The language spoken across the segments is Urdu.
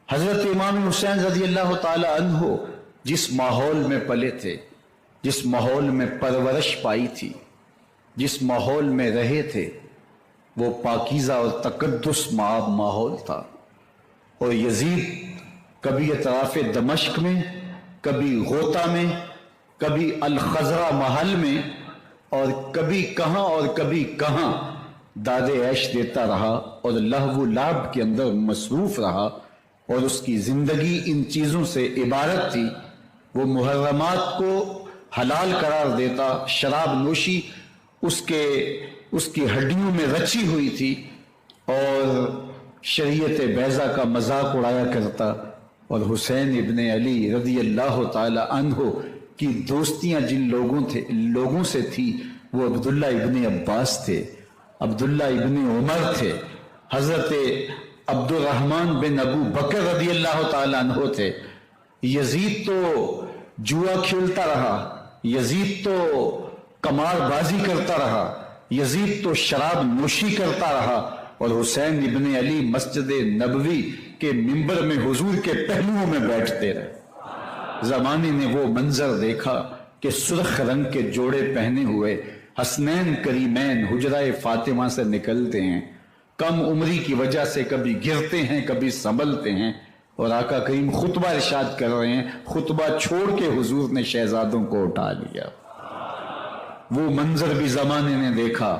حضرت امام حسین رضی اللہ تعالی عنہ جس ماحول میں پلے تھے، جس ماحول میں پرورش پائی تھی، جس ماحول میں رہے تھے، وہ پاکیزہ اور تقدس مآب ماحول تھا۔ اور یزید کبھی اطراف دمشق میں، کبھی غوطہ میں، کبھی الخزرہ محل میں، اور کبھی کہاں اور کبھی کہاں داد عیش دیتا رہا اور لہو و لعب کے اندر مصروف رہا، اور اس کی زندگی ان چیزوں سے عبارت تھی۔ وہ محرمات کو حلال قرار دیتا، شراب نوشی اس کی ہڈیوں میں رچی ہوئی تھی، اور شریعت بیضا کا مذاق اڑایا کرتا۔ اور حسین ابن علی رضی اللہ تعالی عنہ کی دوستیاں جن لوگوں سے تھی، وہ عبداللہ ابن عباس تھے، عبداللہ ابن عمر تھے، حضرت عبد الرحمن بن ابو بکر رضی اللہ تعالی عنہ تھے۔ یزید تو جوا کھیلتا رہا، یزید تو قمار بازی کرتا رہا، یزید تو شراب نوشی کرتا رہا، اور حسین ابن علی مسجد نبوی کے منبر میں حضور کے پہلوؤں میں بیٹھتے رہے۔ زمانے نے وہ منظر دیکھا کہ سرخ رنگ کے جوڑے پہنے ہوئے حسنین کریمین حجرہ فاطمہ سے نکلتے ہیں، کم عمری کی وجہ سے کبھی گرتے ہیں، کبھی سنبھلتے ہیں، اور آقا کریم خطبہ ارشاد کر رہے ہیں، خطبہ چھوڑ کے حضور نے شہزادوں کو اٹھا لیا۔ وہ منظر بھی زمانے نے دیکھا۔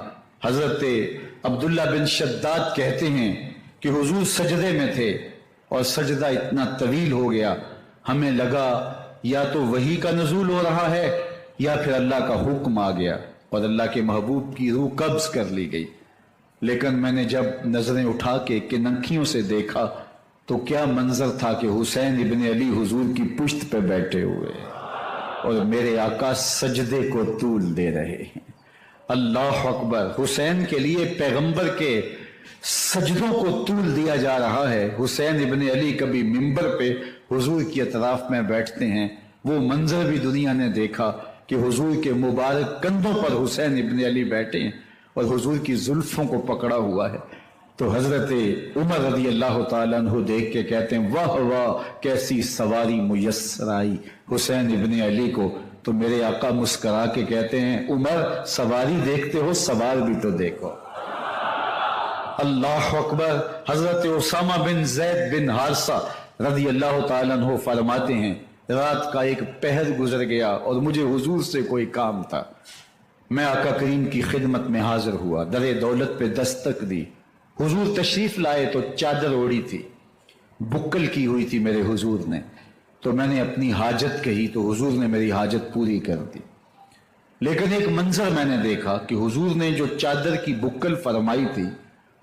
حضرت عبداللہ بن شداد کہتے ہیں کہ حضور سجدے میں تھے اور سجدہ اتنا طویل ہو گیا، ہمیں لگا یا تو وحی کا نزول ہو رہا ہے یا پھر اللہ کا حکم آ گیا اور اللہ کے محبوب کی روح قبض کر لی گئی۔ لیکن میں نے جب نظریں اٹھا کے کنکھیوں سے دیکھا تو کیا منظر تھا کہ حسین ابن علی حضور کی پشت پہ بیٹھے ہوئے اور میرے آقا سجدے کو طول دے رہے ہیں۔ اللہ اکبر! حسین کے لیے پیغمبر کے سجدوں کو طول دیا جا رہا ہے۔ حسین ابن علی کبھی منبر پہ حضور کی اطراف میں بیٹھتے ہیں۔ وہ منظر بھی دنیا نے دیکھا کہ حضور کے مبارک کندھوں پر حسین ابن علی بیٹھے ہیں اور حضور کی زلفوں کو پکڑا ہوا ہے۔ تو حضرت عمر رضی اللہ تعالیٰ عنہ دیکھ کے کہتے ہیں، واہ واہ کیسی سواری میسر آئی حسین ابن علی کو۔ تو میرے آقا مسکرا کے کہتے ہیں، عمر سواری دیکھتے ہو، سوار بھی تو دیکھو۔ اللہ اکبر! حضرت اسامہ بن زید بن حارثہ رضی اللہ تعالیٰ عنہ فرماتے ہیں، رات کا ایک پہر گزر گیا اور مجھے حضور سے کوئی کام تھا۔ میں آقا کریم کی خدمت میں حاضر ہوا، در دولت پہ دستک دی۔ حضور تشریف لائے تو چادر اوڑی تھی، بکل کی ہوئی تھی میرے حضور نے۔ تو میں نے اپنی حاجت کہی تو حضور نے میری حاجت پوری کر دی۔ لیکن ایک منظر میں نے دیکھا کہ حضور نے جو چادر کی بکل فرمائی تھی،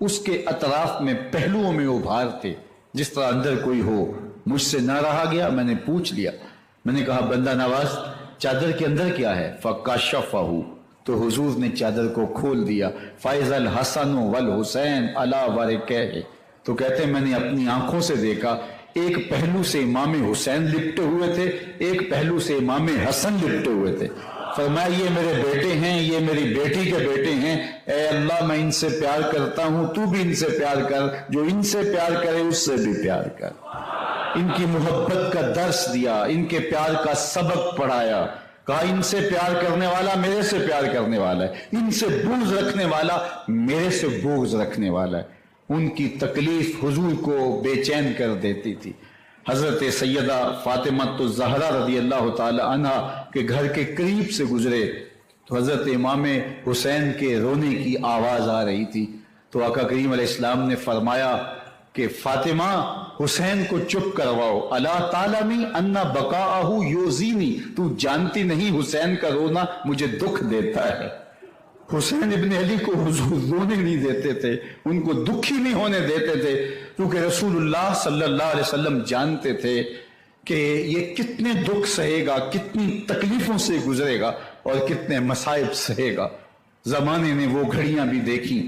اس کے اطراف میں پہلوؤں میں ابھار تھے، جس طرح اندر کوئی ہو۔ مجھ سے نہ رہا گیا، میں نے پوچھ لیا۔ میں نے کہا، بندہ نواز چادر کے اندر کیا ہے؟ فَكَشَفَهُ، تو حضور نے چادر کو کھول دیا۔ فَإِذَا الْحَسَنُ وَالْحُسَيْنُ عَلَىٰ وَرِكَيْهِ، تو کہتے ہیں میں نے اپنی آنکھوں سے دیکھا، ایک پہلو سے امام حسین لپٹے ہوئے تھے، ایک پہلو سے امام حسن لپٹے ہوئے تھے۔ فرمایا، یہ میرے بیٹے ہیں، یہ میری بیٹی کے بیٹے ہیں، اے اللہ میں ان سے پیار کرتا ہوں، تو بھی ان سے پیار کر، جو ان سے پیار کرے اس سے بھی پیار کر۔ ان کی محبت کا درس دیا، ان کے پیار کا سبق پڑھایا، کہا ان سے پیار کرنے والا میرے سے پیار کرنے والا ہے، ان سے بغض رکھنے والا میرے سے بغض رکھنے والا ہے۔ ان کی تکلیف حضور کو بے چین کر دیتی تھی۔ حضرت سیدہ فاطمہ الزہرا رضی اللہ تعالی عنہ کے گھر کے قریب سے گزرے تو حضرت امام حسین کے رونے کی آواز آ رہی تھی۔ تو آقا کریم علیہ السلام نے فرمایا کہ فاطمہ حسین کو چپ کرواؤ، الا تعلمی ان بقاءہ یؤذینی، تو جانتی نہیں حسین کا رونا مجھے دکھ دیتا ہے۔ حسین ابن علی کو حضور رونے نہیں دیتے تھے، ان کو دکھی نہیں ہونے دیتے تھے، کیونکہ رسول اللہ صلی اللہ علیہ وسلم جانتے تھے کہ یہ کتنے دکھ سہے گا، کتنی تکلیفوں سے گزرے گا اور کتنے مصائب سہے گا۔ زمانے نے وہ گھڑیاں بھی دیکھی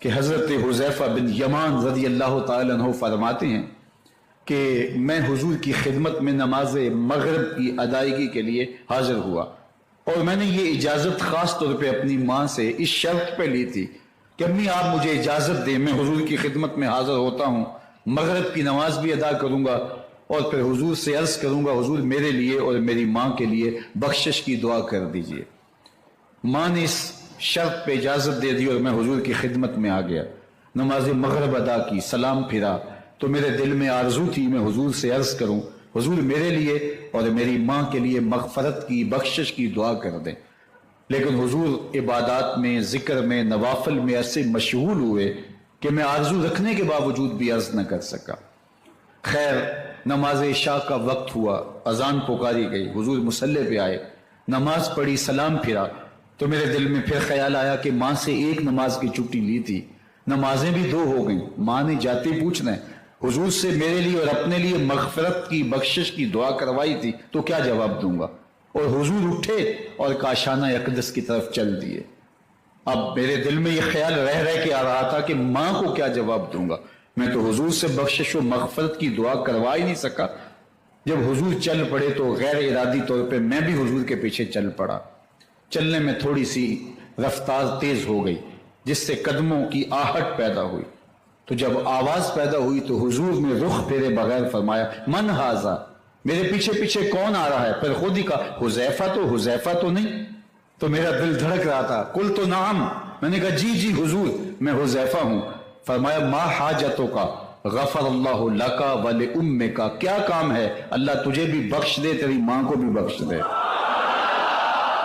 کہ حضرت حذیفہ بن یمان رضی اللہ تعالیٰ عنہ فرماتے ہیں کہ میں حضور کی خدمت میں نماز مغرب کی ادائیگی کے لیے حاضر ہوا، اور میں نے یہ اجازت خاص طور پہ اپنی ماں سے اس شرط پہ لی تھی کہ امی آپ مجھے اجازت دیں، میں حضور کی خدمت میں حاضر ہوتا ہوں مغرب کی نماز بھی ادا کروں گا اور پھر حضور سے عرض کروں گا حضور میرے لیے اور میری ماں کے لیے بخشش کی دعا کر دیجئے۔ ماں نے اس شرط پہ اجازت دے دی اور میں حضور کی خدمت میں آ گیا، نماز مغرب ادا کی، سلام پھرا تو میرے دل میں آرزو تھی میں حضور سے عرض کروں حضور میرے لیے اور میری ماں کے لیے مغفرت کی بخشش کی دعا کر دیں، لیکن حضور عبادات میں ذکر میں نوافل میں ایسے مشغول ہوئے کہ میں آرزو رکھنے کے باوجود بھی عرض نہ کر سکا۔ خیر نماز عشاء کا وقت ہوا، اذان پکاری گئی، حضور مصلی پہ آئے، نماز پڑھی، سلام پھرا تو میرے دل میں پھر خیال آیا کہ ماں سے ایک نماز کی چھٹی لی تھی، نمازیں بھی 2 ہو گئیں، ماں نے جاتے پوچھنا ہے حضور سے میرے لیے اور اپنے لیے مغفرت کی بخشش کی دعا کروائی تھی تو کیا جواب دوں گا؟ اور حضور اٹھے اور کاشانہ اقدس کی طرف چل دیے۔ اب میرے دل میں یہ خیال رہ کے آ رہا تھا کہ ماں کو کیا جواب دوں گا، میں تو حضور سے بخشش و مغفرت کی دعا کروا ہی نہیں سکا۔ جب حضور چل پڑے تو غیر ارادی طور پہ میں بھی حضور کے پیچھے چل پڑا، چلنے میں تھوڑی سی رفتار تیز ہو گئی جس سے قدموں کی آہٹ پیدا ہوئی، تو جب آواز پیدا ہوئی تو حضور نے رخ پھیرے بغیر فرمایا من ھذا، میرے پیچھے پیچھے کون آ رہا ہے؟ پھر خود ہی کہا حذیفہ تو نہیں؟ تو میرا دل دھڑک رہا تھا، قلت نعم، میں نے کہا جی حضور میں حذیفہ ہوں۔ فرمایا ما حاجتوں کا غفر اللہ لکا ولأمک، کیا کام ہے اللہ تجھے بھی بخش دے تیری ماں کو بھی بخش دے۔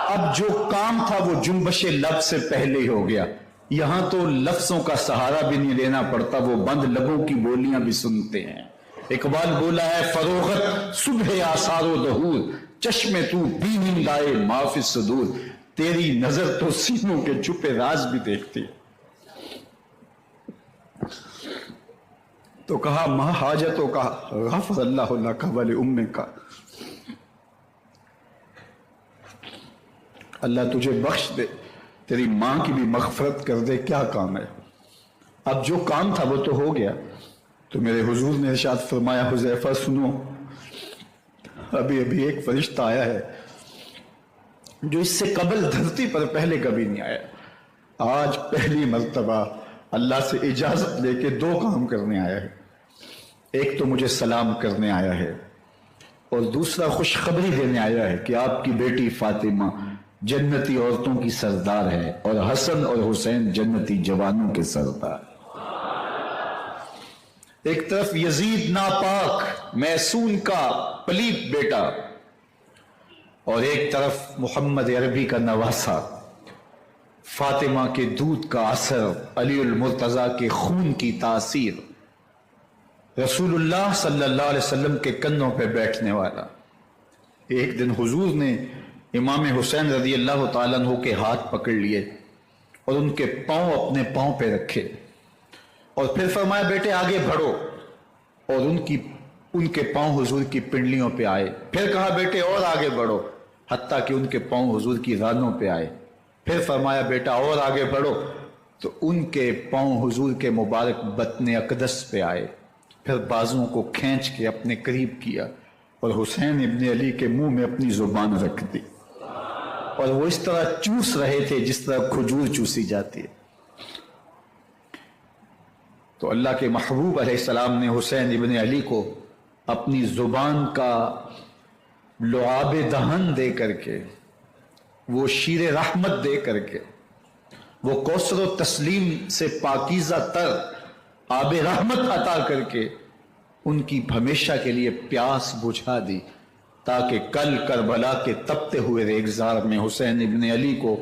اب جو کام تھا وہ جنبش لب سے پہلے ہی ہو گیا، یہاں تو لفظوں کا سہارا بھی نہیں لینا پڑتا، وہ بند لبوں کی بولیاں بھی سنتے ہیں۔ اقبال بولا ہے فروغت صبح آثار و ظہور، چشم تو بینی لائے ما فی الصدور، تیری نظر تو سینوں کے چھپے راز بھی دیکھتی ہے۔ تو کہا ما حاجتوں کا غفر اللہ لک ولأمک، اللہ تجھے بخش دے تیری ماں کی بھی مغفرت کر دے، کیا کام ہے؟ اب جو کام تھا وہ تو ہو گیا۔ تو میرے حضور نے ارشاد فرمایا حذیفہ سنو، ابھی ایک فرشتہ آیا ہے جو اس سے قبل دھرتی پر پہلے کبھی نہیں آیا، آج پہلی مرتبہ اللہ سے اجازت لے کے 2 کام کرنے آیا ہے، ایک تو مجھے سلام کرنے آیا ہے اور دوسرا خوشخبری دینے آیا ہے کہ آپ کی بیٹی فاطمہ جنتی عورتوں کی سردار ہے اور حسن اور حسین جنتی جوانوں کے سردار۔ ایک طرف یزید ناپاک محسون کا پلیت بیٹا اور ایک طرف محمد عربی کا نواسا، فاطمہ کے دودھ کا اثر، علی المرتضیٰ کے خون کی تاثیر، رسول اللہ صلی اللہ علیہ وسلم کے کنوں پہ بیٹھنے والا۔ ایک دن حضور نے امام حسین رضی اللہ تعالیٰ عنہ کے ہاتھ پکڑ لیے اور ان کے پاؤں اپنے پاؤں پہ رکھے اور پھر فرمایا بیٹے آگے بڑھو، اور ان کے پاؤں حضور کی پنڈلیوں پہ آئے، پھر کہا بیٹے اور آگے بڑھو، حتیٰ کہ ان کے پاؤں حضور کی رانوں پہ آئے، پھر فرمایا بیٹا اور آگے بڑھو، تو ان کے پاؤں حضور کے مبارک بطن اقدس پہ آئے، پھر بازوں کو کھینچ کے اپنے قریب کیا اور حسین ابن علی کے منہ میں اپنی زبان رکھ دی اور وہ اس طرح چوس رہے تھے جس طرح کھجور چوسی جاتی ہے۔ تو اللہ کے محبوب علیہ السلام نے حسین ابن علی کو اپنی زبان کا لعاب دہن دے کر کے، وہ شیر رحمت دے کر کے، وہ کوثر و تسلیم سے پاکیزہ تر آب رحمت عطا کر کے ان کی ہمیشہ کے لیے پیاس بجھا دی، تاکہ کل کربلا کے تپتے ہوئے ریگزار میں حسین ابن علی کو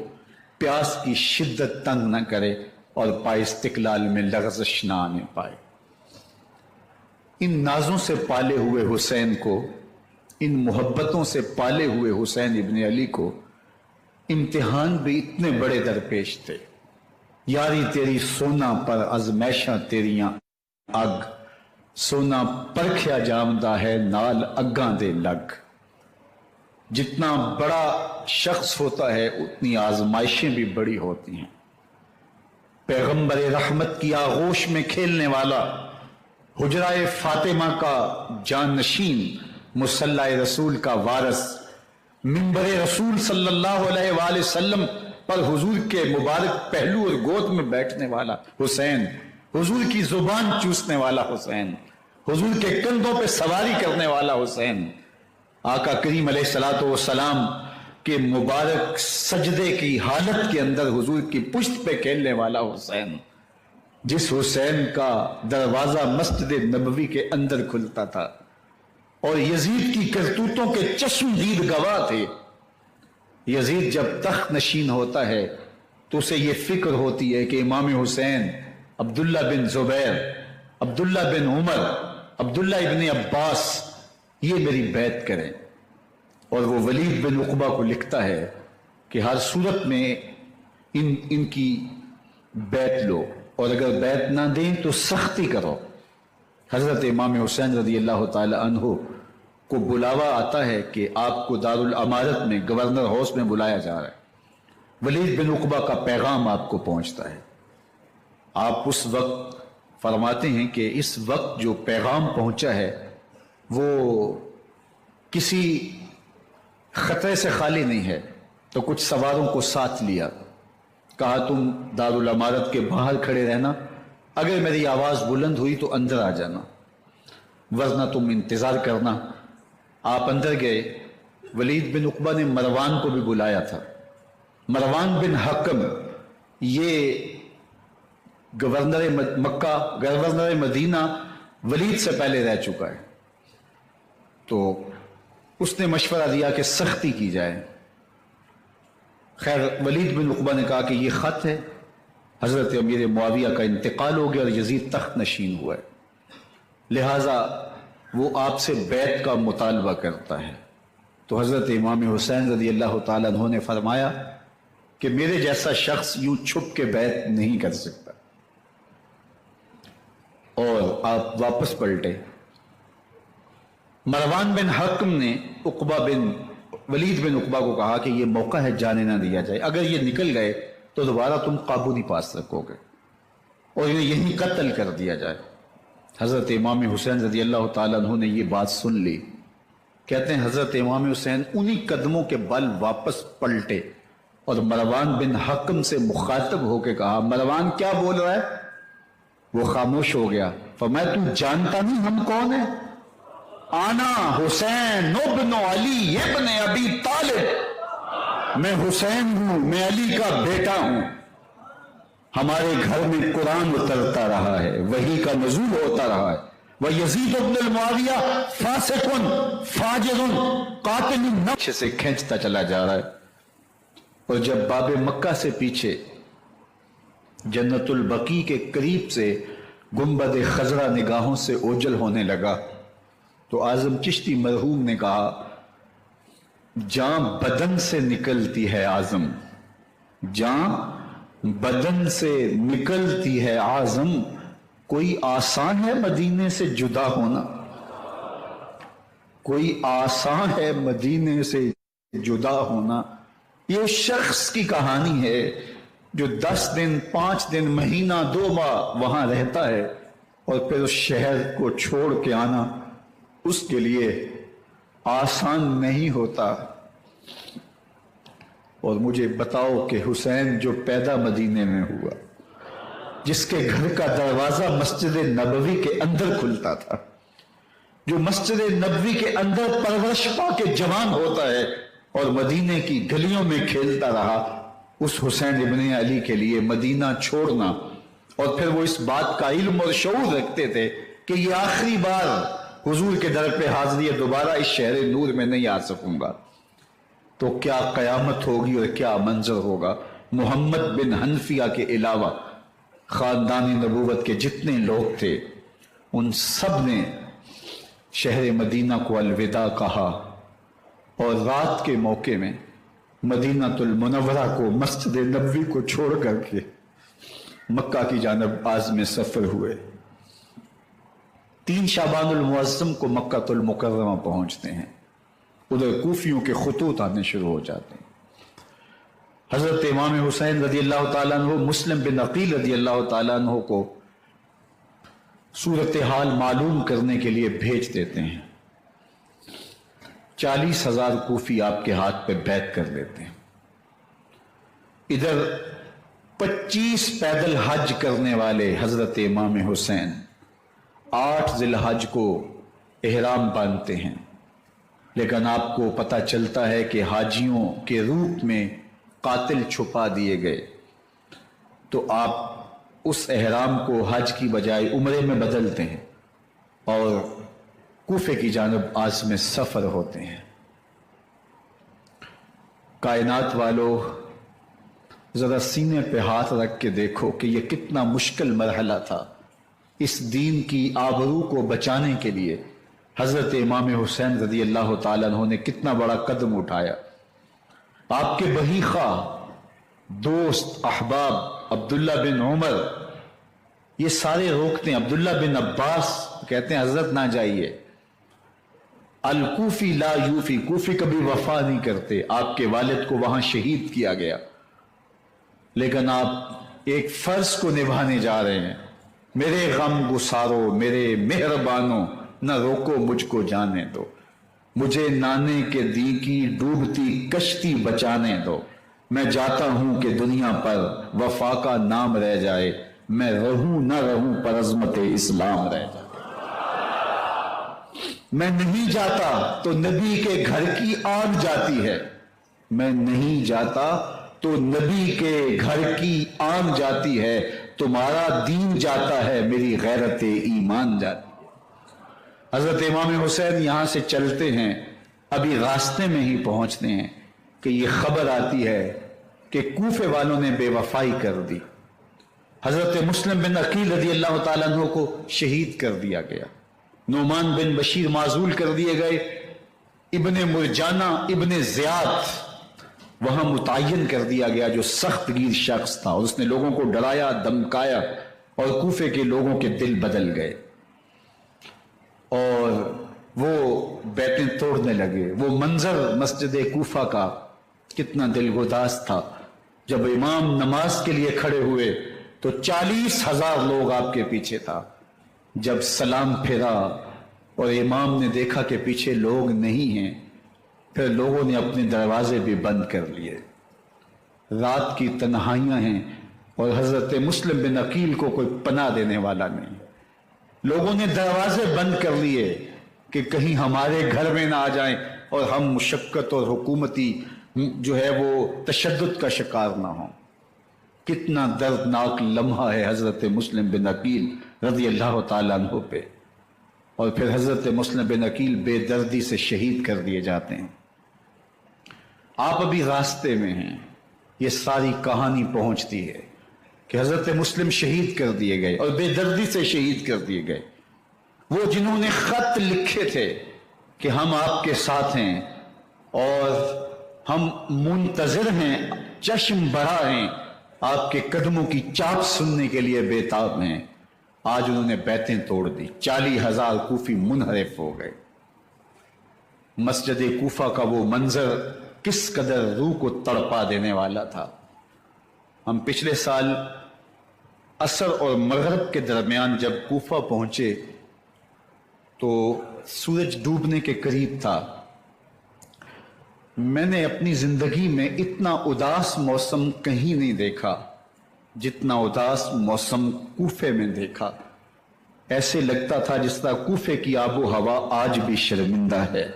پیاس کی شدت تنگ نہ کرے اور پائے استقلال میں لغزش نہ آنے پائے۔ ان نازوں سے پالے ہوئے حسین کو، ان محبتوں سے پالے ہوئے حسین ابن علی کو امتحان بھی اتنے بڑے درپیش تھے۔ یاری تیری سونا پر ازمیشاں تیریاں اگ، سونا پرکھیا جامدہ ہے نال اگاں دے لگ۔ جتنا بڑا شخص ہوتا ہے اتنی آزمائشیں بھی بڑی ہوتی ہیں۔ پیغمبر رحمت کی آغوش میں کھیلنے والا، حجرہ فاطمہ کا جانشین، مصلی رسول کا وارث، منبر رسول صلی اللہ علیہ وآلہ وسلم پر حضور کے مبارک پہلو اور گود میں بیٹھنے والا حسین، حضور کی زبان چوسنے والا حسین، حضور کے کندھوں پہ سواری کرنے والا حسین، آقا کریم علیہ الصلوۃ والسلام کے مبارک سجدے کی حالت کے اندر حضور کی پشت پہ کھیلنے والا حسین، جس حسین کا دروازہ مسجد نبوی کے اندر کھلتا تھا اور یزید کی کرتوتوں کے چشم دید گواہ تھے۔ یزید جب تخت نشین ہوتا ہے تو اسے یہ فکر ہوتی ہے کہ امام حسین عبداللہ بن زبیر، عبداللہ بن عمر، عبداللہ ابن عباس یہ میری بیعت کریں، اور وہ ولید بن عقبہ کو لکھتا ہے کہ ہر صورت میں ان کی بیعت لو، اور اگر بیعت نہ دیں تو سختی کرو۔ حضرت امام حسین رضی اللہ تعالی عنہ کو بلاوا آتا ہے کہ آپ کو دارالامارت میں گورنر ہاؤس میں بلایا جا رہا ہے، ولید بن عقبہ کا پیغام آپ کو پہنچتا ہے۔ آپ اس وقت فرماتے ہیں کہ اس وقت جو پیغام پہنچا ہے وہ کسی خطرے سے خالی نہیں ہے، تو کچھ سواروں کو ساتھ لیا، کہا تم دارالامارت کے باہر کھڑے رہنا، اگر میری آواز بلند ہوئی تو اندر آ جانا، ورنہ تم انتظار کرنا۔ آپ اندر گئے۔ ولید بن عقبہ نے مروان کو بھی بلایا تھا۔ مروان بن حکم یہ گورنر مکہ، گورنر مدینہ ولید سے پہلے رہ چکا ہے، تو اس نے مشورہ دیا کہ سختی کی جائے۔ خیر ولید بن عقبہ نے کہا کہ یہ خط ہے، حضرت امیر معاویہ کا انتقال ہو گیا اور یزید تخت نشین ہوا ہے، لہٰذا وہ آپ سے بیعت کا مطالبہ کرتا ہے۔ تو حضرت امام حسین رضی اللہ تعالیٰ عنہ نے فرمایا کہ میرے جیسا شخص یوں چھپ کے بیعت نہیں کر سکتا، اور آپ واپس پلٹے۔ مروان بن حکم نے ولید بن عقبہ کو کہا کہ یہ موقع ہے جانے نہ دیا جائے، اگر یہ نکل گئے تو دوبارہ تم قابو نہیں پا سکو گے، اور انہیں یہیں قتل کر دیا جائے۔ حضرت امام حسین رضی اللہ تعالیٰ عنہ نے یہ بات سن لی۔ کہتے ہیں حضرت امام حسین انہی قدموں کے بل واپس پلٹے اور مروان بن حکم سے مخاطب ہو کے کہا، مروان کیا بول رہا ہے؟ وہ خاموش ہو گیا۔ فرمایا تو جانتا نہیں ہم کون ہیں؟ آنا حسین ابن علی ابن ابی طالب، میں حسین ہوں، میں علی کا بیٹا ہوں، ہمارے گھر میں قرآن اترتا رہا ہے، وحی کا نزول ہوتا رہا ہے، وَيَزِيدُ بْنُ الْمُعَاوِيَةِ فَاسِقٌ فَاجِرٌ قَاتِلٌ نقش سے کھینچتا چلا جا رہا ہے۔ اور جب باب مکہ سے پیچھے جنت البقیع کے قریب سے گنبد خضرا نگاہوں سے اوجل ہونے لگا تو اعظم چشتی مرحوم نے کہا، جان بدن سے نکلتی ہے اعظم، جان بدن سے نکلتی ہے اعظم، کوئی آسان ہے مدینے سے جدا ہونا، کوئی آسان ہے مدینے سے جدا ہونا۔ یہ اس شخص کی کہانی ہے جو 10 دن 5 دن مہینہ 2 ماہ وہاں رہتا ہے اور پھر اس شہر کو چھوڑ کے آنا اس کے لیے آسان نہیں ہوتا۔ اور مجھے بتاؤ کہ حسین جو پیدا مدینے میں ہوا، جس کے گھر کا دروازہ مسجد نبوی کے اندر کھلتا تھا، جو مسجد نبوی کے اندر پرورش پا کے جوان ہوتا ہے اور مدینے کی گلیوں میں کھیلتا رہا، اس حسین ابن علی کے لیے مدینہ چھوڑنا، اور پھر وہ اس بات کا علم اور شعور رکھتے تھے کہ یہ آخری بار حضور کے در پہ حاضری ہے، دوبارہ اس شہر نور میں نہیں آ سکوں گا، تو کیا قیامت ہوگی اور کیا منظر ہوگا۔ محمد بن حنفیہ کے علاوہ خاندان نبوت کے جتنے لوگ تھے ان سب نے شہر مدینہ کو الوداع کہا، اور رات کے موقع میں مدینہ المنورہ کو، مسجد نبوی کو چھوڑ کر کے مکہ کی جانب عازم سفر ہوئے۔ 3 شعبان المعظم کو مکہ المکرمہ پہنچتے ہیں، ادھر کوفیوں کے خطوط آنے شروع ہو جاتے ہیں۔ حضرت امام حسین رضی اللہ تعالیٰ عنہ مسلم بن عقیل رضی اللہ تعالیٰ عنہ کو صورتحال معلوم کرنے کے لیے بھیج دیتے ہیں۔ 40,000 کوفی آپ کے ہاتھ پہ بیعت کر لیتے ہیں۔ ادھر 25 پیدل حج کرنے والے حضرت امام حسین 8 ذی الحج کو احرام باندھتے ہیں، لیکن آپ کو پتہ چلتا ہے کہ حاجیوں کے روپ میں قاتل چھپا دیے گئے، تو آپ اس احرام کو حج کی بجائے عمرے میں بدلتے ہیں اور کوفے کی جانب عازم سفر ہوتے ہیں۔ کائنات والو، ذرا سینے پہ ہاتھ رکھ کے دیکھو کہ یہ کتنا مشکل مرحلہ تھا۔ اس دین کی آبرو کو بچانے کے لیے حضرت امام حسین رضی اللہ تعالیٰ عنہ نے کتنا بڑا قدم اٹھایا۔ آپ کے بہی خواہ، دوست، احباب عبداللہ بن عمر یہ سارے روکتے ہیں۔ عبداللہ بن عباس کہتے ہیں حضرت نہ جائیے، الکوفی لا یوفی، کوفی کبھی وفا نہیں کرتے۔ آپ کے والد کو وہاں شہید کیا گیا، لیکن آپ ایک فرض کو نبھانے جا رہے ہیں۔ میرے غم گسارو، میرے مہربانوں، نہ روکو مجھ کو جانے دو، مجھے نانے کے دی کی ڈوبتی کشتی بچانے دو۔ میں جاتا ہوں کہ دنیا پر وفا کا نام رہ جائے، میں رہوں نہ رہوں پر عظمت اسلام رہ جائے۔ میں نہیں جاتا تو نبی کے گھر کی آگ جاتی ہے، میں نہیں جاتا تو نبی کے گھر کی آگ جاتی ہے، تمہارا دین جاتا ہے، میری غیرت ایمان جاتی ہے۔ حضرت امام حسین یہاں سے چلتے ہیں، ابھی راستے میں ہی پہنچتے ہیں کہ یہ خبر آتی ہے کہ کوفے والوں نے بے وفائی کر دی۔ حضرت مسلم بن عقیل رضی اللہ تعالیٰ عنہ کو شہید کر دیا گیا، نعمان بن بشیر معزول کر دیے گئے، ابن مرجانہ ابن زیاد وہاں متعین کر دیا گیا جو سخت گیر شخص تھا، اور اس نے لوگوں کو ڈرایا، دمکایا، اور کوفے کے لوگوں کے دل بدل گئے اور وہ بیتیں توڑنے لگے۔ وہ منظر مسجد کوفہ کا کتنا دلگداز تھا۔ جب امام نماز کے لیے کھڑے ہوئے تو 40,000 لوگ آپ کے پیچھے تھا۔ جب سلام پھیرا اور امام نے دیکھا کہ پیچھے لوگ نہیں ہیں، پھر لوگوں نے اپنے دروازے بھی بند کر لیے۔ رات کی تنہائیاں ہیں اور حضرت مسلم بن عقیل کو کوئی پناہ دینے والا نہیں۔ لوگوں نے دروازے بند کر لیے کہ کہیں ہمارے گھر میں نہ آ جائیں اور ہم مشقت اور حکومتی جو ہے وہ تشدد کا شکار نہ ہوں۔ کتنا دردناک لمحہ ہے حضرت مسلم بن عقیل رضی اللہ تعالیٰ عنہ پہ، اور پھر حضرت مسلم بن عقیل بے دردی سے شہید کر دیے جاتے ہیں۔ آپ ابھی راستے میں ہیں، یہ ساری کہانی پہنچتی ہے کہ حضرت مسلم شہید کر دیے گئے اور بے دردی سے شہید کر دیے گئے۔ وہ جنہوں نے خط لکھے تھے کہ ہم آپ کے ساتھ ہیں اور ہم منتظر ہیں، چشم بڑا ہیں، آپ کے قدموں کی چاپ سننے کے لیے بےتاب ہیں، آج انہوں نے بیتیں توڑ دی۔ 40,000 کوفی منحرف ہو گئے۔ مسجد کوفہ کا وہ منظر کس قدر روح کو تڑپا دینے والا تھا۔ ہم پچھلے سال عصر اور مغرب کے درمیان جب کوفہ پہنچے تو سورج ڈوبنے کے قریب تھا۔ میں نے اپنی زندگی میں اتنا اداس موسم کہیں نہیں دیکھا جتنا اداس موسم کوفے میں دیکھا۔ ایسے لگتا تھا جس طرح کوفے کی آب و ہوا آج بھی شرمندہ ہے۔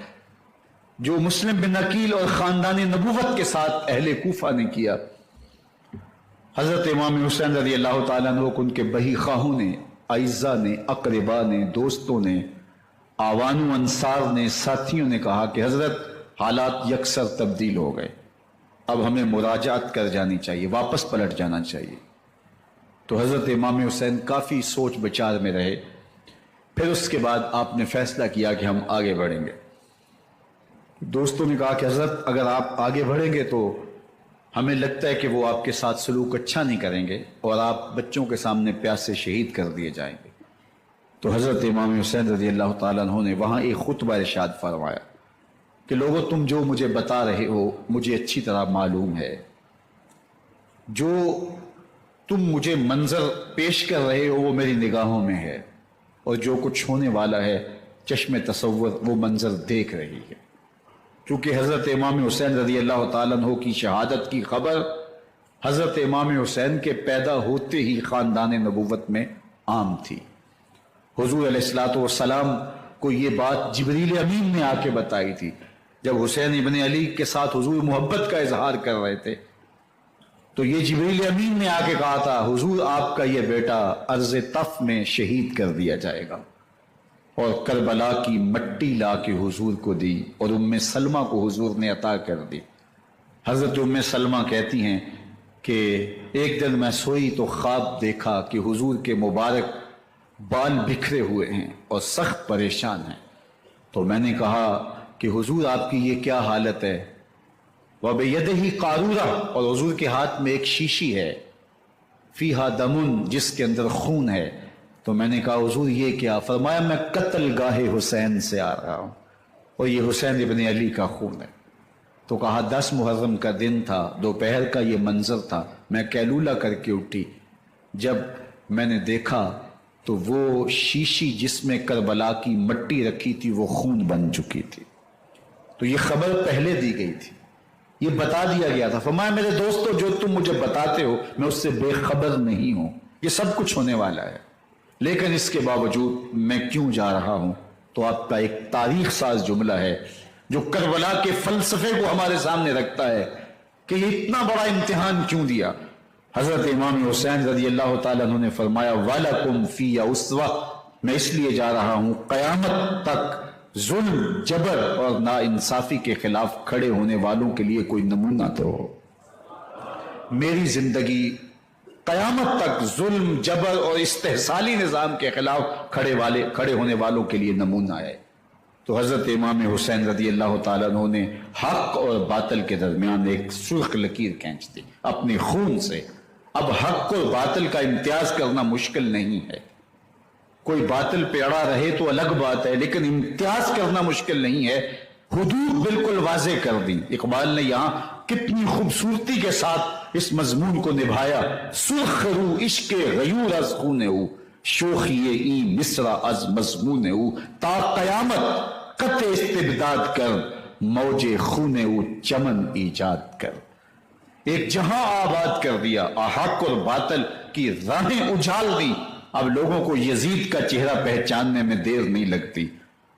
جو مسلم بن عقیل اور خاندان نبوت کے ساتھ اہل کوفہ نے کیا، حضرت امام حسین رضی اللہ تعالیٰ عنہ کو ان کے بہی خواہوں نے، اعزاء نے، اقربا نے، دوستوں نے، آوان و انصار نے، ساتھیوں نے کہا کہ حضرت حالات یکسر تبدیل ہو گئے، اب ہمیں مراجعت کر جانی چاہیے، واپس پلٹ جانا چاہیے۔ تو حضرت امام حسین کافی سوچ بچار میں رہے، پھر اس کے بعد آپ نے فیصلہ کیا کہ ہم آگے بڑھیں گے۔ دوستوں نے کہا کہ حضرت اگر آپ آگے بڑھیں گے تو ہمیں لگتا ہے کہ وہ آپ کے ساتھ سلوک اچھا نہیں کریں گے اور آپ بچوں کے سامنے پیاس سے شہید کر دیے جائیں گے۔ تو حضرت امام حسین رضی اللہ تعالیٰ عنہ نے وہاں ایک خطبہ ارشاد فرمایا کہ لوگوں تم جو مجھے بتا رہے ہو مجھے اچھی طرح معلوم ہے، جو تم مجھے منظر پیش کر رہے ہو وہ میری نگاہوں میں ہے، اور جو کچھ ہونے والا ہے چشم تصور وہ منظر دیکھ رہی ہے۔ چونکہ حضرت امام حسین رضی اللہ تعالیٰ عنہ کی شہادت کی خبر حضرت امام حسین کے پیدا ہوتے ہی خاندان نبوت میں عام تھی، حضور علیہ الصلوۃ والسلام کو یہ بات جبریل امین نے آ کے بتائی تھی جب حسین ابن علی کے ساتھ حضور محبت کا اظہار کر رہے تھے، تو یہ جبریل امین نے آ کے کہا تھا حضور آپ کا یہ بیٹا ارض طف میں شہید کر دیا جائے گا، اور کربلا کی مٹی لا کے حضور کو دی اور ام سلمہ کو حضور نے عطا کر دی۔ حضرت ام سلمہ کہتی ہیں کہ ایک دن میں سوئی تو خواب دیکھا کہ حضور کے مبارک بال بکھرے ہوئے ہیں اور سخت پریشان ہیں، تو میں نے کہا کہ حضور آپ کی یہ کیا حالت ہے؟ وَبِيَدِهِ قَارُورَةٌ، اور حضور کے ہاتھ میں ایک شیشی ہے، فِيهَا دَمٌ، جس کے اندر خون ہے۔ تو میں نے کہا حضور یہ کیا؟ فرمایا میں قتل گاہ حسین سے آ رہا ہوں اور یہ حسین ابن علی کا خون ہے۔ تو کہا 10 محرم کا دن تھا، دوپہر کا یہ منظر تھا، میں قیلولہ کر کے اٹھی، جب میں نے دیکھا تو وہ شیشی جس میں کربلا کی مٹی رکھی تھی وہ خون بن چکی تھی۔ تو یہ خبر پہلے دی گئی تھی، یہ بتا دیا گیا تھا۔ فرمایا میرے دوستو جو تم مجھے بتاتے ہو میں اس سے بے خبر نہیں ہوں، یہ سب کچھ ہونے والا ہے، لیکن اس کے باوجود میں کیوں جا رہا ہوں؟ تو آپ کا ایک تاریخ ساز جملہ ہے جو کربلا کے فلسفے کو ہمارے سامنے رکھتا ہے کہ یہ اتنا بڑا امتحان کیوں دیا۔ حضرت امام حسین رضی اللہ تعالیٰ عنہ نے فرمایا وَلَكُمْ فِيَّ أُسْوَةٌ، میں اس لیے جا رہا ہوں قیامت تک ظلم، جبر اور ناانصافی کے خلاف کھڑے ہونے والوں کے لیے کوئی نمونہ تو ہو۔ میری زندگی قیامت تک ظلم، جبر اور استحصالی نظام کے خلاف کھڑے ہونے والوں کے لیے نمونہ ہے۔ تو حضرت امام حسین رضی اللہ تعالیٰ عنہ نے حق اور باطل کے درمیان ایک سرخ لکیر کھینچ دی اپنے خون سے۔ اب حق اور باطل کا امتیاز کرنا مشکل نہیں ہے، کوئی باطل پہ اڑا رہے تو الگ بات ہے، لیکن امتیاز کرنا مشکل نہیں ہے۔ حدود بالکل واضح کر دی۔ اقبال نے یہاں کتنی خوبصورتی کے ساتھ اس مضمون کو نبھایا۔ سرخ رو عشق غیور از خون او، شوخی این مصرع از مضمون او، تا قیامت قطع استبداد کر، موج خون او چمن ایجاد کر۔ ایک جہاں آباد کر دیا، حق اور باطل کی راہیں اجال دی۔ اب لوگوں کو یزید کا چہرہ پہچاننے میں دیر نہیں لگتی،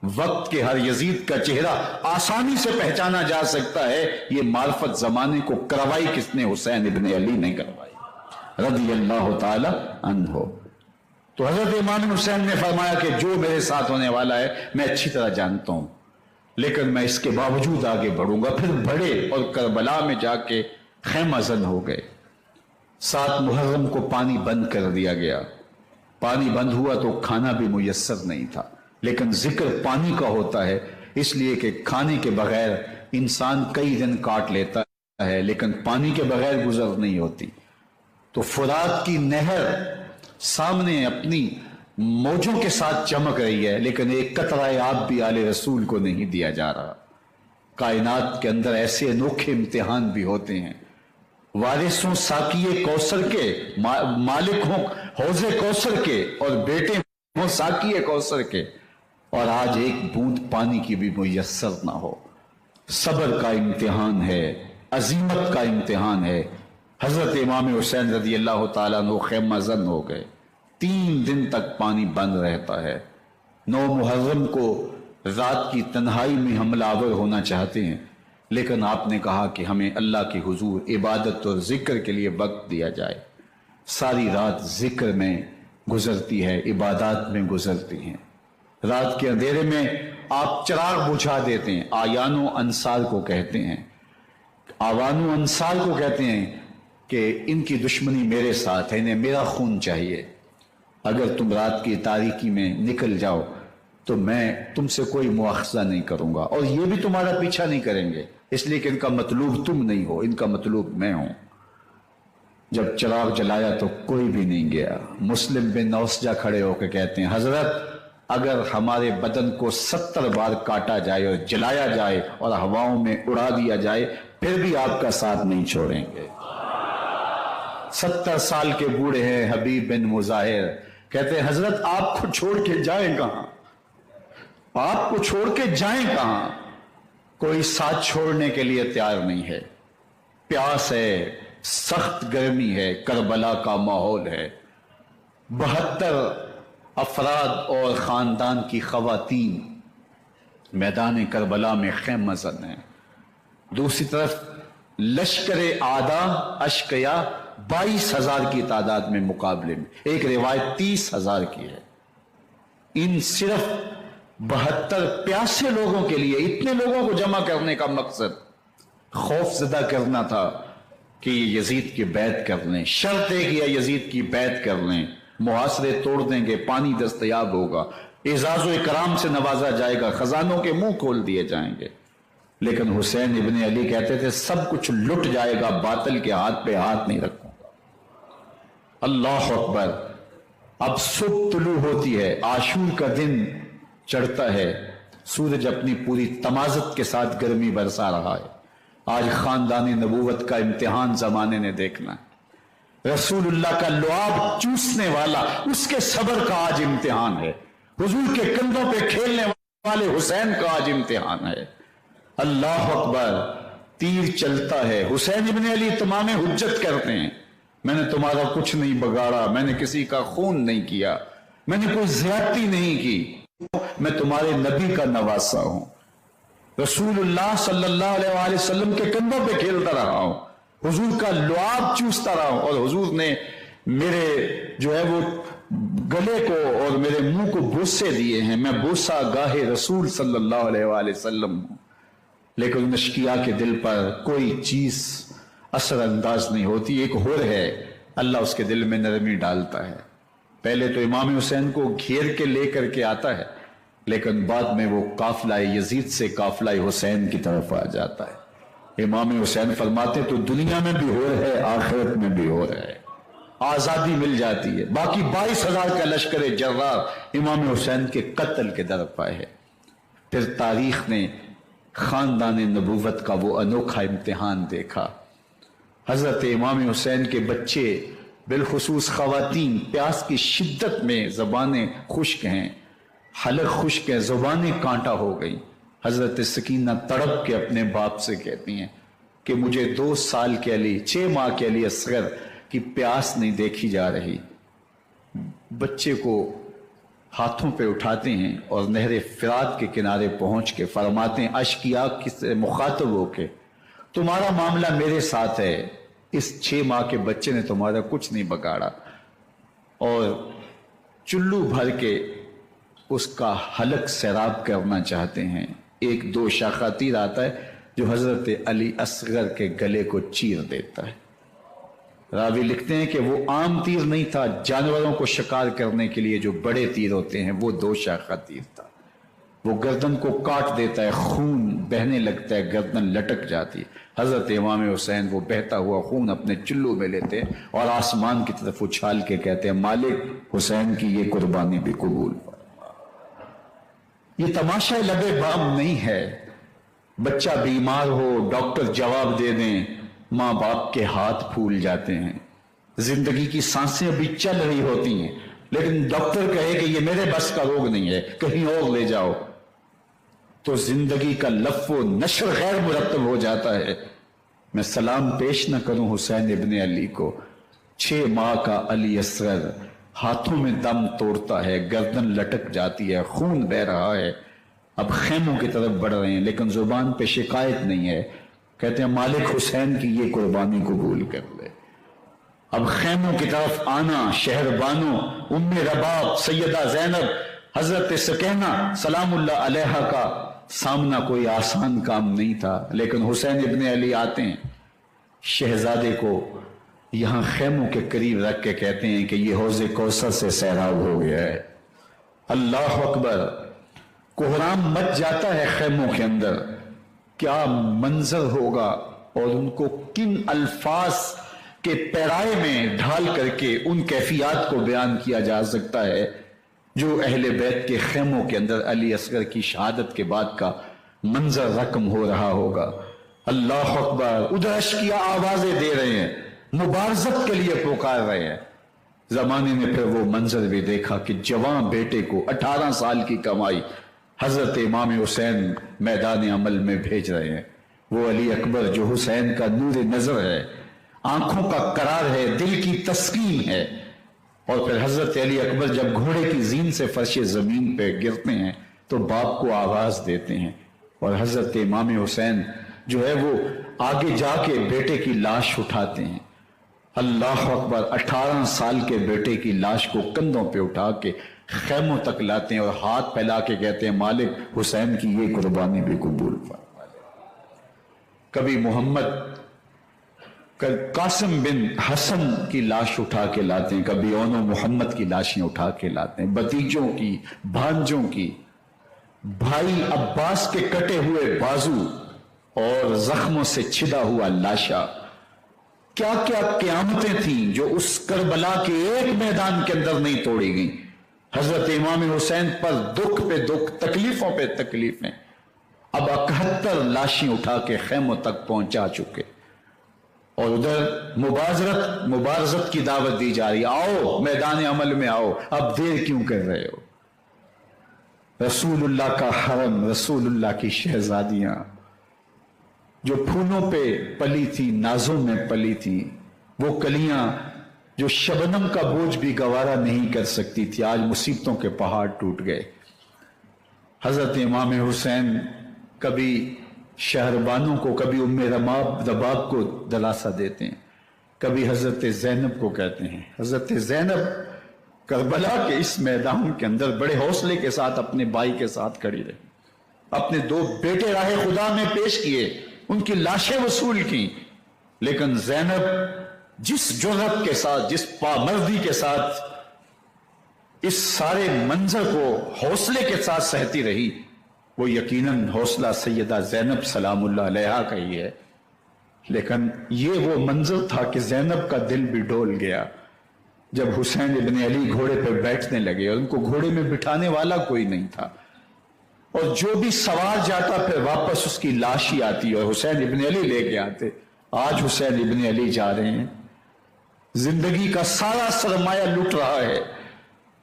وقت کے ہر یزید کا چہرہ آسانی سے پہچانا جا سکتا ہے۔ یہ معرفت زمانے کو کروائی کس نے؟ حسین ابن علی نے کروائی رضی اللہ تعالی عنہ۔ تو حضرت امام حسین نے فرمایا کہ جو میرے ساتھ ہونے والا ہے میں اچھی طرح جانتا ہوں، لیکن میں اس کے باوجود آگے بڑھوں گا۔ پھر بڑھے اور کربلا میں جا کے خیمہ زن ہو گئے۔ 7 محرم کو پانی بند کر دیا گیا۔ پانی بند ہوا تو کھانا بھی میسر نہیں تھا، لیکن ذکر پانی کا ہوتا ہے اس لیے کہ کھانے کے بغیر انسان کئی دن کاٹ لیتا ہے، لیکن پانی کے بغیر گزر نہیں ہوتی۔ تو فرات کی نہر سامنے اپنی موجوں کے ساتھ چمک رہی ہے، لیکن ایک قطرہ آب بھی آل رسول کو نہیں دیا جا رہا۔ کائنات کے اندر ایسے انوکھے امتحان بھی ہوتے ہیں۔ وارثوں ساقیے کوثر کے، مالک ہوں حوض کوثر کے، اور بیٹے ہوں ساقیے کوثر کے، اور آج ایک بوند پانی کی بھی میسر نہ ہو۔ صبر کا امتحان ہے، عزیمت کا امتحان ہے۔ حضرت امام حسین رضی اللہ تعالیٰ عنہ خیمہ زن ہو گئے۔ 3 دن تک پانی بند رہتا ہے۔ 9 محرم کو رات کی تنہائی میں حملہ آور ہونا چاہتے ہیں، لیکن آپ نے کہا کہ ہمیں اللہ کے حضور عبادت اور ذکر کے لیے وقت دیا جائے۔ ساری رات ذکر میں گزرتی ہے، عبادات میں گزرتی ہیں۔ رات کے اندھیرے میں آپ چراغ بجھا دیتے ہیں۔ آیان و انصار کو کہتے ہیں، آوان و انصار کو کہتے ہیں کہ ان کی دشمنی میرے ساتھ ہے، انہیں میرا خون چاہیے۔ اگر تم رات کی تاریکی میں نکل جاؤ تو میں تم سے کوئی مواخذہ نہیں کروں گا، اور یہ بھی تمہارا پیچھا نہیں کریں گے، اس لیے کہ ان کا مطلوب تم نہیں ہو، ان کا مطلوب میں ہوں۔ جب چراغ جلایا تو کوئی بھی نہیں گیا۔ مسلم بن نوسجہ کھڑے ہو کے کہتے ہیں حضرت اگر ہمارے بدن کو 70 بار کاٹا جائے اور جلایا جائے اور ہواؤں میں اڑا دیا جائے پھر بھی آپ کا ساتھ نہیں چھوڑیں گے۔ 70 سال کے بوڑھے ہیں حبیب بن مظاہر، کہتے ہیں حضرت آپ کو چھوڑ کے جائیں کہاں، آپ کو چھوڑ کے جائیں کہاں؟ کوئی ساتھ چھوڑنے کے لیے تیار نہیں ہے۔ پیاس ہے، سخت گرمی ہے، کربلا کا ماحول ہے، 72 افراد اور خاندان کی خواتین میدان کربلا میں خیمہ زن ہیں، دوسری طرف لشکر اعداء اشقیا 22,000 کی تعداد میں مقابلے میں، ایک روایت 30,000 کی ہے۔ ان صرف 72 پیاسے لوگوں کے لیے اتنے لوگوں کو جمع کرنے کا مقصد خوف زدہ کرنا تھا کہ یہ یزید کی بیعت کر لیں، شرط ہے کہ یزید کی بیعت کر لیں، محاصرے توڑ دیں گے، پانی دستیاب ہوگا، اعزاز و اکرام سے نوازا جائے گا، خزانوں کے منہ کھول دیے جائیں گے۔ لیکن حسین ابن علی کہتے تھے سب کچھ لٹ جائے گا، باطل کے ہاتھ پہ ہاتھ نہیں رکھوں گا۔ اللہ اکبر۔ اب صبح طلوع ہوتی ہے، عاشور کا دن چڑھتا ہے، سورج اپنی پوری تمازت کے ساتھ گرمی برسا رہا ہے۔ آج خاندان نبوت کا امتحان زمانے نے دیکھنا ہے۔ رسول اللہ کا لعاب چوسنے والا اس کے صبر کا آج امتحان ہے، حضور کے کندھوں پہ کھیلنے والے حسین کا آج امتحان ہے۔ اللہ اکبر۔ تیر چلتا ہے، حسین ابن علی تمام حجت کرتے ہیں، میں نے تمہارا کچھ نہیں بگاڑا، میں نے کسی کا خون نہیں کیا، میں نے کوئی زیادتی نہیں کی، میں تمہارے نبی کا نواسا ہوں، رسول اللہ صلی اللہ علیہ وآلہ وسلم کے کندھوں پہ کھیلتا رہا ہوں، حضور کا لعاب چوستا رہا ہوں، اور حضور نے میرے جو ہے وہ گلے کو اور میرے منہ کو بوسے دیے ہیں، میں بوسا گاہے رسول صلی اللہ علیہ وآلہ وسلم ہوں۔ لیکن ان اشقیاء کے دل پر کوئی چیز اثر انداز نہیں ہوتی۔ ایک ہور ہے، اللہ اس کے دل میں نرمی ڈالتا ہے، پہلے تو امام حسین کو گھیر کے لے کر کے آتا ہے، لیکن بعد میں وہ قافلہ یزید سے قافلہ حسین کی طرف آ جاتا ہے۔ امام حسین فرماتے تو دنیا میں بھی ہور ہے، آخرت میں بھی ہور ہے، آزادی مل جاتی ہے۔ باقی 22,000 کا لشکر جرار امام حسین کے قتل کے طرف آئے ہے۔ پھر تاریخ نے خاندان نبوت کا وہ انوکھا امتحان دیکھا۔ حضرت امام حسین کے بچے بالخصوص خواتین پیاس کی شدت میں زبانیں خشک ہیں، حلق خشک ہے، زبانیں کانٹا ہو گئی۔ حضرت سکینہ تڑپ کے اپنے باپ سے کہتی ہیں کہ مجھے 2 سال کے لیے 6 ماہ کے لیے اصغر کی پیاس نہیں دیکھی جا رہی۔ بچے کو ہاتھوں پہ اٹھاتے ہیں اور نہر فرات کے کنارے پہنچ کے فرماتے ہیں اشقیاء سے مخاطب ہو کے، تمہارا معاملہ میرے ساتھ ہے، اس 6 ماہ کے بچے نے تمہارا کچھ نہیں بگاڑا، اور چلو بھر کے اس کا حلق سیراب کرنا چاہتے ہیں۔ ایک 2 شاخہ تیر آتا ہے جو حضرت علی اصغر کے گلے کو چیر دیتا ہے۔ راوی لکھتے ہیں کہ وہ عام تیر نہیں تھا، جانوروں کو شکار کرنے کے لیے جو بڑے تیر ہوتے ہیں وہ 2 شاخہ تیر تھا، وہ گردن کو کاٹ دیتا ہے، خون بہنے لگتا ہے، گردن لٹک جاتی ہے۔ حضرت امام حسین وہ بہتا ہوا خون اپنے چلو میں لیتے ہیں اور آسمان کی طرف اچھال کے کہتے ہیں مالک حسین کی یہ قربانی بھی قبول۔ یہ تماشا لبے بام نہیں ہے، بچہ بیمار ہو ڈاکٹر جواب دے دیں، ماں باپ کے ہاتھ پھول جاتے ہیں، زندگی کی سانسیں ابھی چل رہی ہوتی ہیں، لیکن ڈاکٹر کہے کہ یہ میرے بس کا روگ نہیں ہے، کہیں اور لے جاؤ، تو زندگی کا لف و نشر غیر مرتب ہو جاتا ہے۔ میں سلام پیش نہ کروں حسین ابن علی کو، 6 ماہ کا علی اصغر ہاتھوں میں دم توڑتا ہے، گردن لٹک جاتی ہے، خون بہ رہا ہے، اب خیموں کی طرف بڑھ رہے ہیں، لیکن زبان پہ شکایت نہیں ہے، کہتے ہیں مالک حسین کی یہ قربانی قبول کر لے۔ اب خیموں کی طرف آنا، شہر بانو، ام رباب، سیدہ زینب، حضرت سکینہ سلام اللہ علیہا کا سامنا کوئی آسان کام نہیں تھا، لیکن حسین ابن علی آتے ہیں، شہزادے کو یہاں خیموں کے قریب رکھ کے کہتے ہیں کہ یہ حوض کوثر سے سیراب ہو گیا ہے۔ اللہ اکبر۔ کوہرام مچ جاتا ہے خیموں کے اندر، کیا منظر ہوگا، اور ان کو کن الفاظ کے پیرائے میں ڈھال کر کے ان کیفیات کو بیان کیا جا سکتا ہے جو اہل بیت کے خیموں کے اندر علی اصغر کی شہادت کے بعد کا منظر رقم ہو رہا ہوگا۔ اللہ اکبر۔ ادھر اشقیاء آوازیں دے رہے ہیں، مبارزت کے لیے پکار رہے ہیں۔ زمانے نے پھر وہ منظر بھی دیکھا کہ جوان بیٹے کو 18 سال کی کمائی حضرت امام حسین میدان عمل میں بھیج رہے ہیں۔ وہ علی اکبر جو حسین کا نور نظر ہے، آنکھوں کا قرار ہے، دل کی تسکین ہے، اور پھر حضرت علی اکبر جب گھوڑے کی زین سے فرش زمین پہ گرتے ہیں تو باپ کو آواز دیتے ہیں، اور حضرت امام حسین جو ہے وہ آگے جا کے بیٹے کی لاش اٹھاتے ہیں۔ اللہ اکبر، 18 سال کے بیٹے کی لاش کو کندھوں پہ اٹھا کے خیموں تک لاتے ہیں اور ہاتھ پھیلا کے کہتے ہیں مالک حسین کی یہ قربانی بھی قبول فرما لے۔ کبھی محمد قاسم بن حسن کی لاش اٹھا کے لاتے ہیں، کبھی اونو محمد کی لاشیں اٹھا کے لاتے ہیں، بھتیجوں کی، بھانجوں کی، بھائی عباس کے کٹے ہوئے بازو اور زخموں سے چھدا ہوا لاشا۔ کیا کیا قیامتیں تھیں جو اس کربلا کے ایک میدان کے اندر نہیں توڑی گئیں۔ حضرت امام حسین پر دکھ پہ دکھ، تکلیفوں پہ تکلیفیں، اب 71 لاشیں اٹھا کے خیموں تک پہنچا چکے، اور ادھر مبارزت کی دعوت دی جا رہی، آؤ میدان عمل میں آؤ، اب دیر کیوں کر رہے ہو؟ رسول اللہ کا حرم، رسول اللہ کی شہزادیاں جو پھولوں پہ پلی تھی، نازوں میں پلی تھی، وہ کلیاں جو شبنم کا بوجھ بھی گوارا نہیں کر سکتی تھی، آج مصیبتوں کے پہاڑ ٹوٹ گئے۔ حضرت امام حسین کبھی شہربانوں کو، کبھی ام رباب کو دلاسا دیتے ہیں، کبھی حضرت زینب کو کہتے ہیں۔ حضرت زینب کربلا کے اس میدان کے اندر بڑے حوصلے کے ساتھ اپنے بھائی کے ساتھ کھڑی رہی، اپنے 2 بیٹے راہ خدا میں پیش کیے، ان کی لاشیں وصول کی، لیکن زینب جس جرأت کے ساتھ، جس پامردی کے ساتھ اس سارے منظر کو حوصلے کے ساتھ سہتی رہی، وہ یقیناً حوصلہ سیدہ زینب سلام اللہ علیہا کا ہی ہے، لیکن یہ وہ منظر تھا کہ زینب کا دل بھی ڈول گیا جب حسین ابن علی گھوڑے پہ بیٹھنے لگے اور ان کو گھوڑے میں بٹھانے والا کوئی نہیں تھا، اور جو بھی سوار جاتا پھر واپس اس کی لاش ہی آتی اور حسین ابن علی لے کے آتے۔ آج حسین ابن علی جا رہے ہیں، زندگی کا سارا سرمایہ لٹ رہا ہے،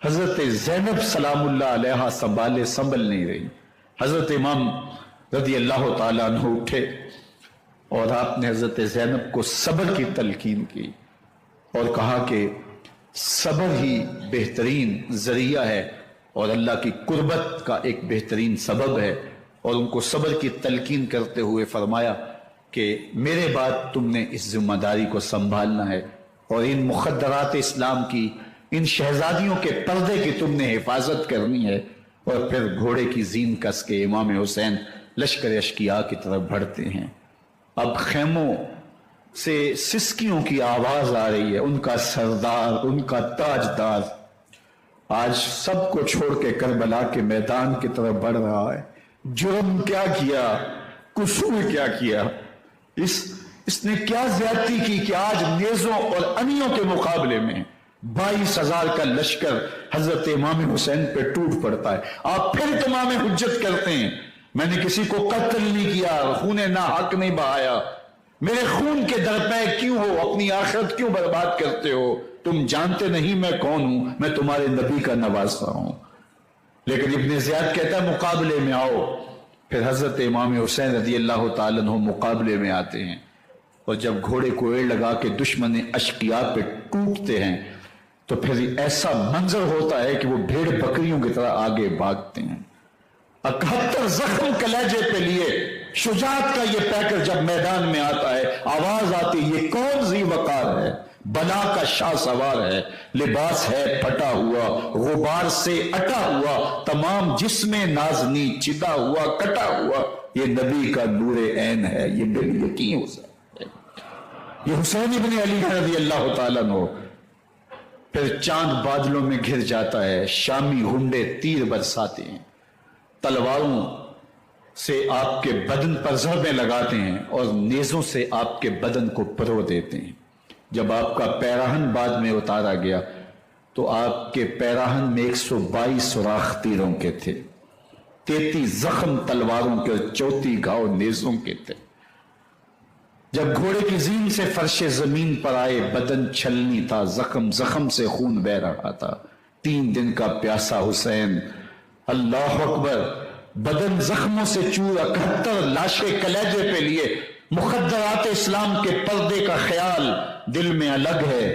حضرت زینب سلام اللہ علیہا سنبھل نہیں رہی۔ حضرت امام رضی اللہ تعالیٰ عنہ اٹھے اور آپ نے حضرت زینب کو صبر کی تلقین کی اور کہا کہ صبر ہی بہترین ذریعہ ہے اور اللہ کی قربت کا ایک بہترین سبب ہے، اور ان کو صبر کی تلقین کرتے ہوئے فرمایا کہ میرے بعد تم نے اس ذمہ داری کو سنبھالنا ہے اور ان مخدرات اسلام کی، ان شہزادیوں کے پردے کی تم نے حفاظت کرنی ہے۔ اور پھر گھوڑے کی زین کس کے امام حسین لشکر اشقیاء کی طرف بڑھتے ہیں۔ اب خیموں سے سسکیوں کی آواز آ رہی ہے، ان کا سردار، ان کا تاجدار آج سب کو چھوڑ کے کربلا کے میدان کی طرف بڑھ رہا ہے۔ جرم کیا کیا، قصور کیا کیا، اس نے کیا زیادتی کی کہ آج نیزوں اور انیوں کے مقابلے میں 22,000 کا لشکر حضرت امام حسین پہ ٹوٹ پڑتا ہے۔ آپ پھر تمام حجت کرتے ہیں میں نے کسی کو قتل نہیں کیا، خون ناحق نہیں بہایا، میرے خون کے درپے کیوں ہو، اپنی آخرت کیوں برباد کرتے ہو؟ تم جانتے نہیں میں کون ہوں، میں تمہارے نبی کا نواسا ہوں۔ لیکن ابن زیاد کہتا ہے مقابلے میں آؤ۔ پھر حضرت امام حسین رضی اللہ تعالیٰ عنہ مقابلے میں آتے ہیں، اور جب گھوڑے کو ایڑ لگا کے دشمن اشقیاء پہ ٹوٹتے ہیں تو پھر ایسا منظر ہوتا ہے کہ وہ بھیڑ بکریوں کی طرح آگے بھاگتے ہیں۔ 71 زخم کلیجے پہ لیے شجاعت کا یہ پیکر جب میدان میں آتا ہے، آواز آتی یہ کون ذی وقار ہے، بلا کا شاہ سوار ہے، لباس ہے پھٹا ہوا، غبار سے اٹا ہوا، تمام جسم نازنی چتا ہوا کٹا ہوا، یہ نبی کا نور عین ہے، یہ بال یقین ہو سکتا ہے، یہ حسین ابن علی رضی اللہ تعالیٰ عنہ۔ پھر چاند بادلوں میں گھر جاتا ہے، شامی غنڈے تیر برساتے ہیں، تلواروں سے آپ کے بدن پر ضربیں لگاتے ہیں اور نیزوں سے آپ کے بدن کو پرو دیتے ہیں۔ جب آپ کا پیراہن بعد میں اتارا گیا تو آپ کے پیراہن میں 122 سوراخ تیروں کے تھے، 33 زخم تلواروں کے اور 34 گھاؤ نیزوں کے تھے۔ جب گھوڑے کی زین سے فرش زمین پر آئے، بدن چھلنی تھا، زخم سے خون بہ رہا تھا، 3 دن کا پیاسا حسین، اللہ اکبر، بدن زخموں سے چور، 71 لاشیں کلیجے پہ لیے، مخدرات اسلام کے پردے کا خیال دل میں الگ ہے،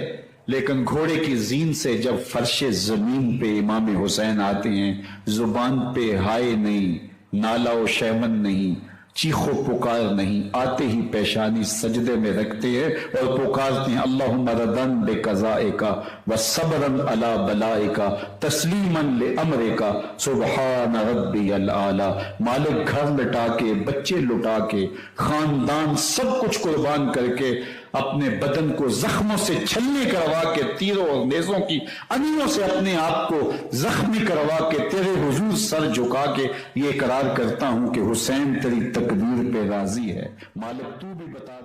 لیکن گھوڑے کی زین سے جب فرش زمین پہ امام حسین آتے ہیں، زبان پہ ہائے نہیں، نالا و شیمن نہیں، چیخ و پکار نہیں، آتے ہی پیشانی سجدے میں رکھتے ہیں اور پکارتے ہیں اللہم ردن بے قضائکا و صبرن علی بلائکا تسلیمن لامرکا سبحان ربی العالی۔ مالک گھر لٹا کے، بچے لٹا کے، خاندان سب کچھ قربان کر کے، اپنے بدن کو زخموں سے چھلنے کروا کے، تیروں اور نیزوں کی انیوں سے اپنے آپ کو زخمی کروا کے تیرے حضور سر جھکا کے یہ اقرار کرتا ہوں کہ حسین تیری تقدیر پہ راضی ہے۔ مالک تو بھی بتا